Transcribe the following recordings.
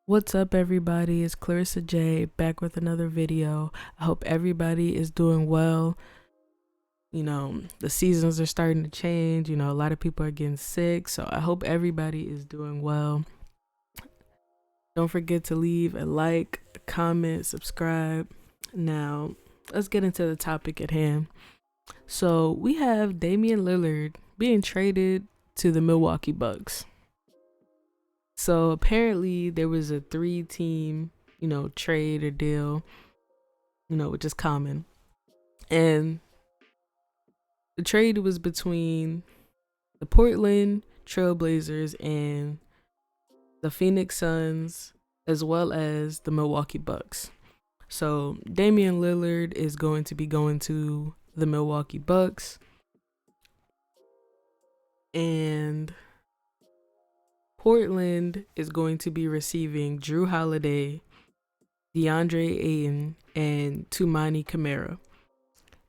What's up, everybody? It's Clarissa J back with another video. I hope everybody is doing well. The seasons are starting to change. A lot of people are getting sick, so I hope everybody is doing well. Don't forget to leave a like, a comment, subscribe. Now, let's get into the topic at hand. So, we have Damian Lillard being traded to the Milwaukee Bucks. So apparently there was a 3-team, trade or deal, which is common. And the trade was between the Portland Trailblazers and the Phoenix Suns, as well as the Milwaukee Bucks. So Damian Lillard is going to be going to the Milwaukee Bucks. And Portland is going to be receiving Drew Holiday, DeAndre Ayton, and Tumani Kamara.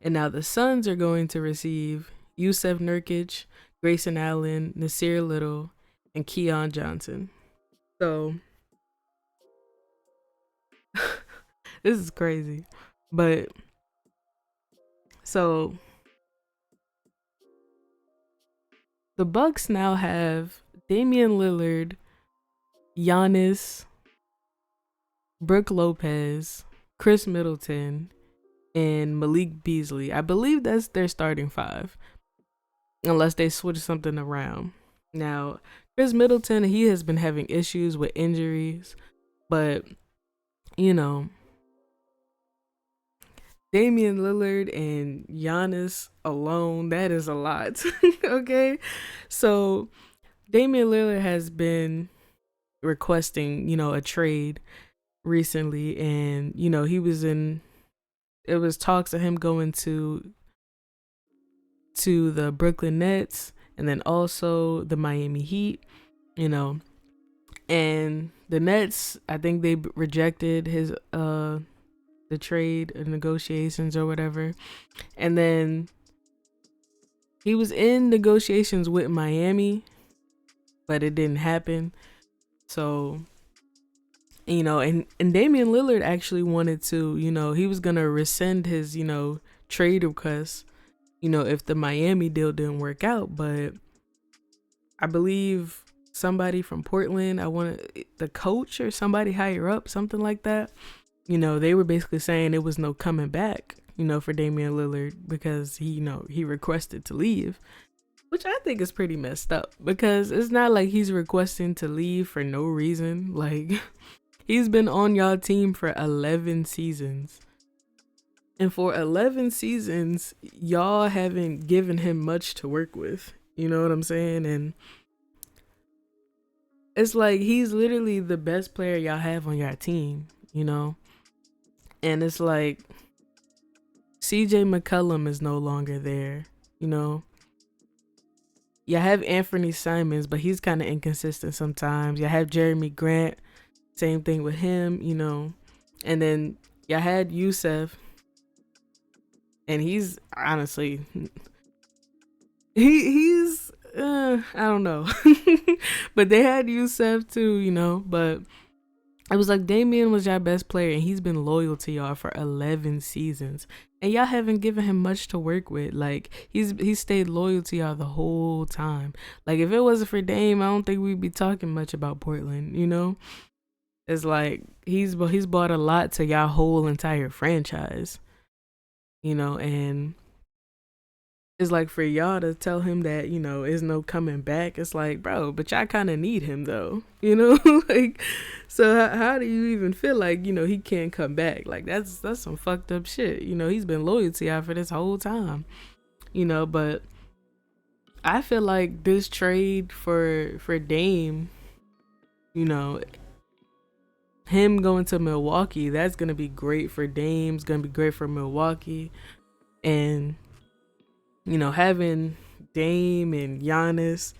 And now the Suns are going to receive Yusef Nurkic, Grayson Allen, Nasir Little, and Keon Johnson. So this is crazy. But so the Bucks now have Damian Lillard, Giannis, Brook Lopez, Chris Middleton, and Malik Beasley. I believe that's their starting five, unless they switch something around. Now, Chris Middleton, he has been having issues with injuries, but, Damian Lillard and Giannis alone, that is a lot, okay? So Damian Lillard has been requesting, a trade recently, and it was talks of him going to the Brooklyn Nets and then also the Miami Heat, and the Nets, I think they rejected his the trade negotiations or whatever, and then he was in negotiations with Miami, but it didn't happen. So, and Damian Lillard actually wanted to, he was going to rescind his, trade request, if the Miami deal didn't work out. But I believe somebody from Portland, the coach or somebody higher up, something like that, they were basically saying it was no coming back, for Damian Lillard because he requested to leave. Which I think is pretty messed up because it's not like he's requesting to leave for no reason. Like, he's been on y'all team for 11 seasons. And for 11 seasons, y'all haven't given him much to work with. You know what I'm saying? And it's like he's literally the best player y'all have on your team, And it's like CJ McCollum is no longer there, You have Anthony Simons, but he's kind of inconsistent sometimes. You have Jeremy Grant, same thing with him, And then you had Yusef, and he's honestly, he's I don't know, but they had Yusef too, But it was like Damian was your best player, and he's been loyal to y'all for 11 seasons. And y'all haven't given him much to work with. Like, he's stayed loyal to y'all the whole time. Like, if it wasn't for Dame, I don't think we'd be talking much about Portland, It's like he's brought a lot to y'all whole entire franchise, and it's like for y'all to tell him that, is no coming back. It's like, bro, but y'all kind of need him though, like, so how do you even feel like, he can't come back? Like, that's some fucked up shit. He's been loyal to y'all for this whole time, but I feel like this trade for Dame, him going to Milwaukee, that's going to be great for Dame. It's going to be great for Milwaukee. And having Dame and Giannis,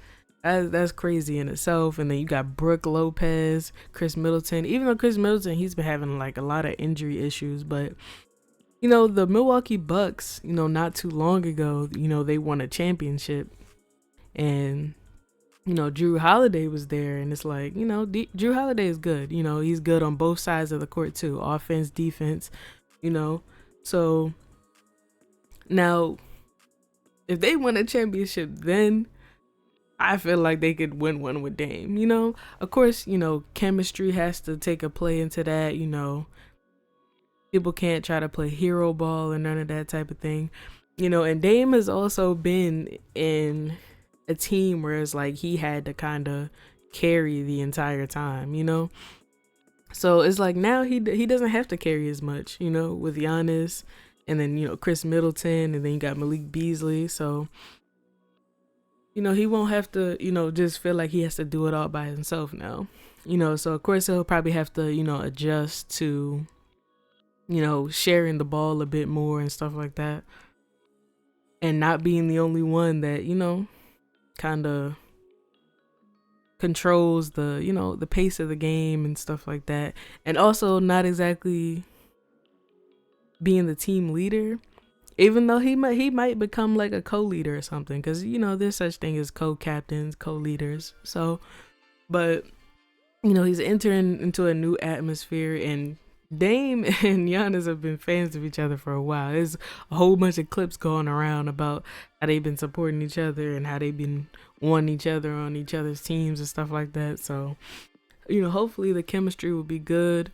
that's crazy in itself. And then you got Brook Lopez, Chris Middleton. Even though Chris Middleton, he's been having like a lot of injury issues. But, the Milwaukee Bucks, not too long ago, they won a championship. And, Drew Holiday was there, and it's like, Drew Holiday is good. He's good on both sides of the court too, offense, defense. You know, so now if they win a championship, then I feel like they could win one with Dame. Of course, chemistry has to take a play into that. People can't try to play hero ball and none of that type of thing. And Dame has also been in a team where it's like he had to kind of carry the entire time, So it's like now he doesn't have to carry as much, with Giannis, and then Chris Middleton, and then you got Malik Beasley. So he won't have to just feel like he has to do it all by himself now. So of course he'll probably have to adjust to sharing the ball a bit more and stuff like that, and not being the only one that kind of controls the the pace of the game and stuff like that, and also not exactly being the team leader, even though he might become like a co-leader or something, because there's such thing as co-captains, co-leaders. So but he's entering into a new atmosphere, and Dame and Giannis have been fans of each other for a while. There's a whole bunch of clips going around about how they've been supporting each other and how they've been wanting each other on each other's teams and stuff like that. So, hopefully the chemistry will be good.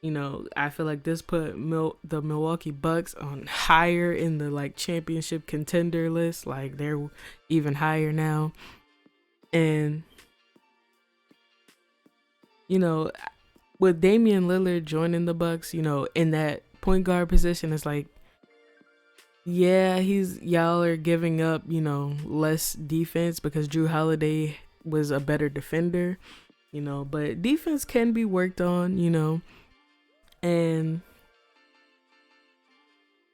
I feel like this put the Milwaukee Bucks on higher in the like championship contender list. Like they're even higher now. And, with Damian Lillard joining the Bucks, in that point guard position, it's like, yeah, y'all are giving up, less defense because Drew Holiday was a better defender, but defense can be worked on, and,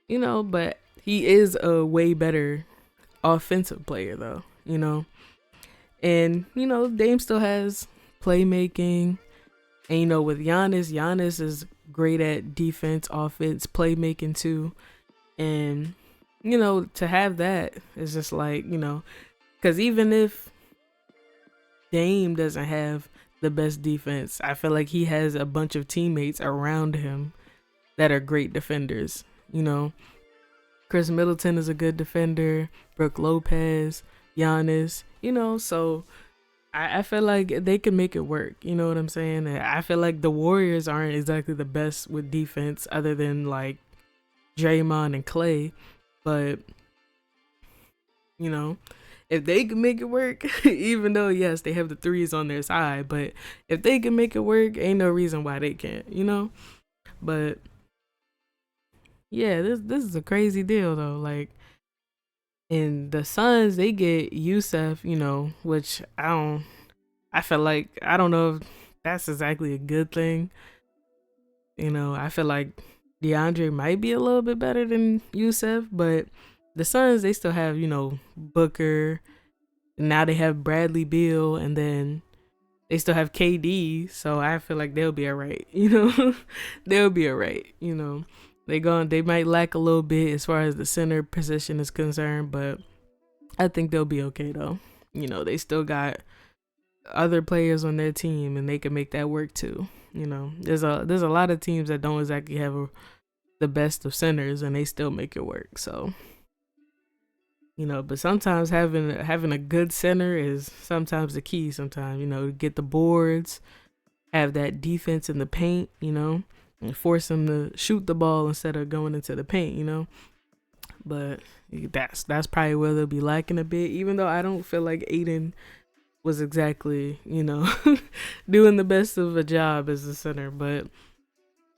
but he is a way better offensive player though, and, Dame still has playmaking. And with Giannis is great at defense, offense, playmaking too. And to have that is just like, because even if Dame doesn't have the best defense, I feel like he has a bunch of teammates around him that are great defenders. Chris Middleton is a good defender, Brook Lopez, Giannis, so I feel like they can make it work. You know what I'm saying? I feel like the Warriors aren't exactly the best with defense other than like Draymond and Clay. But, if they can make it work, even though, yes, they have the threes on their side, but if they can make it work, ain't no reason why they can't, But, yeah, this is a crazy deal, though. Like, and the Suns, they get Yusuf, which I feel like, I don't know if that's exactly a good thing. I feel like DeAndre might be a little bit better than Yusuf, but the Suns, they still have, Booker. Now they have Bradley Beal, and then they still have KD, so I feel like they'll be all right, They'll be all right, They might lack a little bit as far as the center position is concerned, but I think they'll be okay though. They still got other players on their team, and they can make that work too. There's a lot of teams that don't exactly have the best of centers, and they still make it work. So, but sometimes having a good center is sometimes the key. Sometimes to get the boards, have that defense in the paint, and force them to shoot the ball instead of going into the paint, But that's probably where they'll be lacking a bit, even though I don't feel like Aiden was exactly, doing the best of a job as a center, but,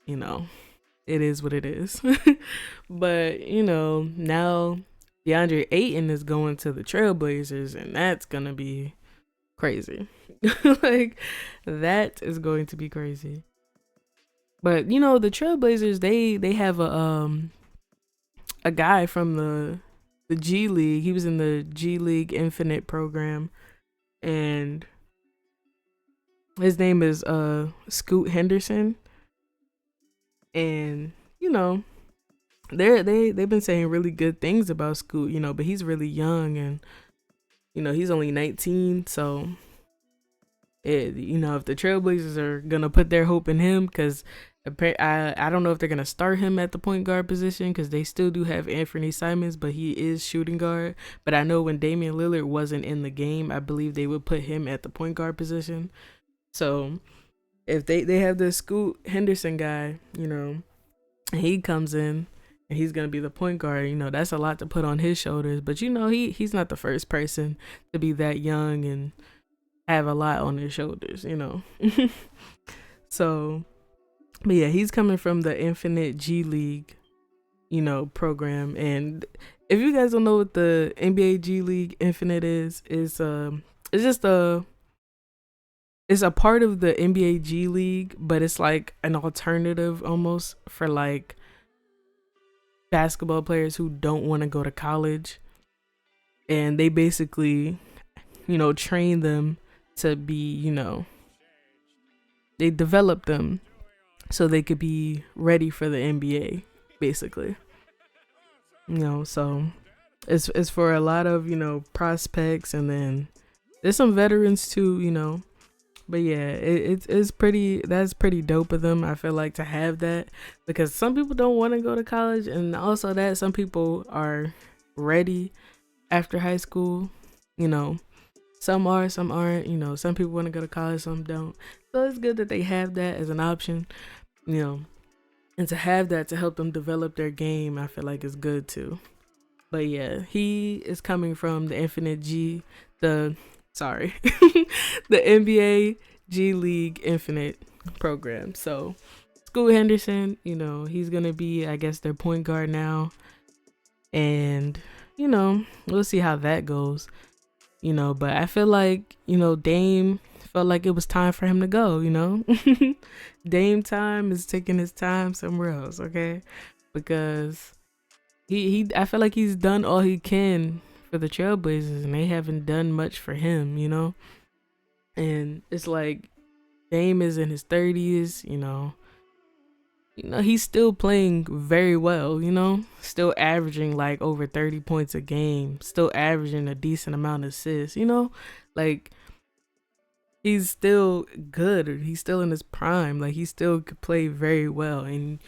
it is what it is. But, now DeAndre Ayton is going to the Trailblazers, and that's going to be crazy. Like, that is going to be crazy. But the Trailblazers, they have a guy from the G League. He was in the G League Infinite program, and his name is Scoot Henderson. And they've been saying really good things about Scoot, but he's really young, and He's only 19, so if the Trailblazers are gonna put their hope in him, because I don't know if they're gonna start him at the point guard position, because they still do have Anthony Simons, but he is shooting guard. But I know when Damian Lillard wasn't in the game, I believe they would put him at the point guard position. So if they have this Scoot Henderson guy, and he comes in and he's gonna be the point guard, that's a lot to put on his shoulders. But he's not the first person to be that young and have a lot on his shoulders, So, but yeah, he's coming from the Infinite G League, program. And if you guys don't know what the NBA G League Infinite is it's just it's a part of the NBA G League, but it's like an alternative almost for like basketball players who don't want to go to college. And they basically, train them to be, they develop them so they could be ready for the NBA, basically. So it's for a lot of, prospects, and then there's some veterans too, But yeah, it's that's pretty dope of them, I feel like, to have that, because some people don't want to go to college, and also that some people are ready after high school, some are, some aren't, some people want to go to college, some don't. So it's good that they have that as an option, and to have that to help them develop their game, I feel like is good too. But yeah, he is coming from the the NBA G League Infinite program. So Scoot Henderson, he's gonna be, I guess, their point guard now, and we'll see how that goes. But I feel like, Dame felt like it was time for him to go, Dame time is taking his time somewhere else, okay? Because I feel like he's done all he can for the Trailblazers, and they haven't done much for him, And it's like Dame is in his 30s, he's still playing very well, still averaging like over 30 points a game, still averaging a decent amount of assists, like he's still good. He's still in his prime. Like he still could play very well, and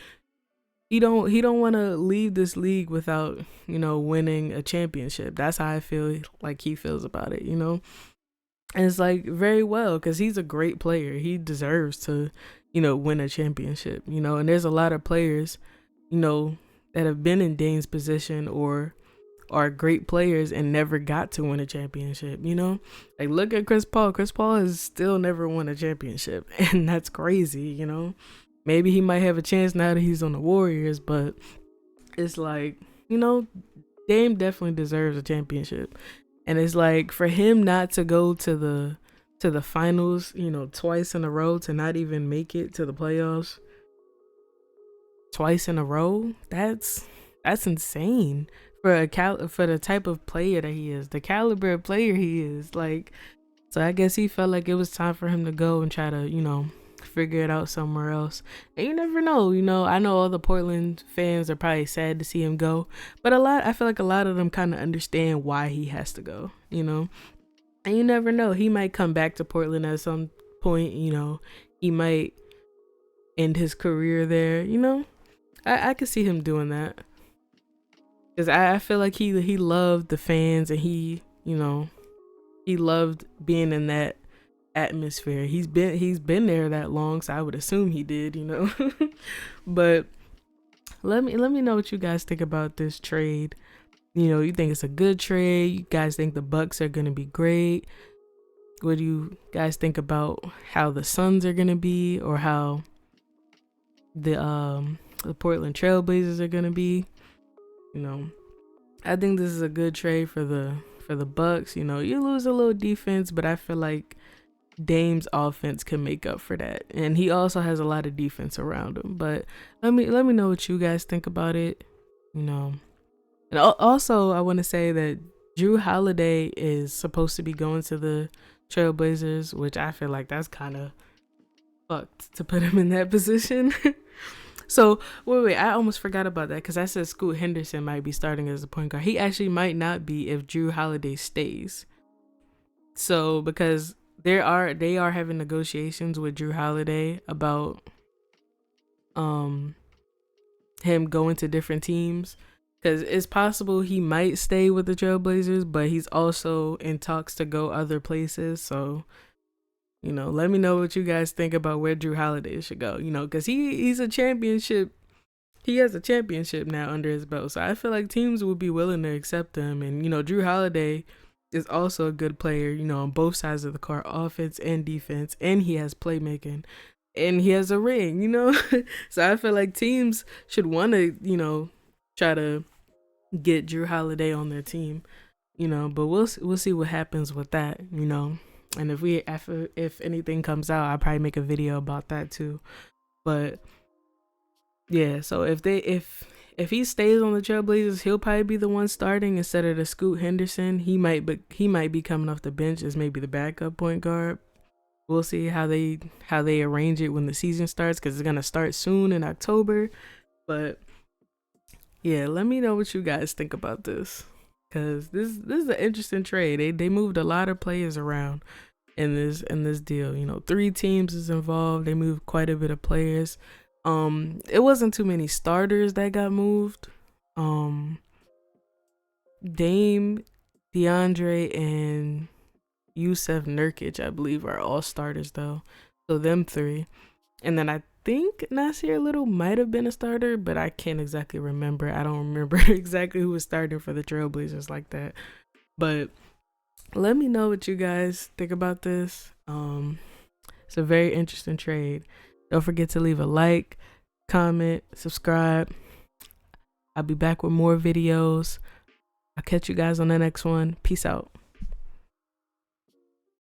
he don't want to leave this league without, winning a championship. That's how I feel like he feels about it, And it's like very well, because he's a great player. He deserves to, win a championship, and there's a lot of players, that have been in Dame's position or are great players and never got to win a championship, Like look at Chris Paul. Chris Paul has still never won a championship, and that's crazy, Maybe he might have a chance now that he's on the Warriors, but it's like, Dame definitely deserves a championship. And it's like for him not to go to the finals, twice in a row, to not even make it to the playoffs twice in a row, that's insane for for the type of player that he is, the caliber of player he is. Like, so I guess he felt like it was time for him to go and try to, figure it out somewhere else. And you never know, I know all the Portland fans are probably sad to see him go, but I feel like a lot of them kind of understand why he has to go, and you never know, he might come back to Portland at some point, he might end his career there, I could see him doing that, because I feel like he loved the fans, and he loved being in that atmosphere. He's been there that long, so I would assume he did, But let me know what you guys think about this trade. You think it's a good trade? You guys think the Bucks are gonna be great? What do you guys think about how the Suns are gonna be, or how the Portland Trailblazers are gonna be? I think this is a good trade for the Bucks. You lose a little defense, but I feel like Dame's offense can make up for that, and he also has a lot of defense around him. But let me know what you guys think about it. And also I want to say that Drew Holiday is supposed to be going to the Trailblazers, which I feel like that's kind of fucked to put him in that position. So wait, I almost forgot about that, because I said Scoot Henderson might be starting as a point guard. He actually might not be if Drew Holiday stays. So because they are having negotiations with Drew Holiday about um him going to different teams, because it's possible he might stay with the Trailblazers, but he's also in talks to go other places. So, let me know what you guys think about where Drew Holiday should go. Because he's a championship. He has a championship now under his belt. So I feel like teams would be willing to accept him. And, Drew Holiday is also a good player, on both sides of the court, offense and defense. And he has playmaking. And he has a ring, So I feel like teams should want to, try to get Drew Holiday on their team, but we'll see what happens with that, And if anything comes out, I'll probably make a video about that too. But yeah, so if he stays on the Trailblazers, he'll probably be the one starting instead of the Scoot Henderson. He might be coming off the bench as maybe the backup point guard. We'll see how they arrange it when the season starts, because it's gonna start soon in October. But yeah, let me know what you guys think about this, because this is an interesting trade. They moved a lot of players around in this deal. 3 teams is involved. They moved quite a bit of players. It wasn't too many starters that got moved. Dame, DeAndre, and Yusef Nurkic, I believe, are all starters though. So them 3. And then I think Nasir Little might have been a starter, but I can't exactly remember. I don't remember exactly who was starting for the Trailblazers like that. But let me know what you guys think about this. It's a very interesting trade. Don't forget to leave a like, comment, subscribe. I'll be back with more videos. I'll catch you guys on the next one. Peace out.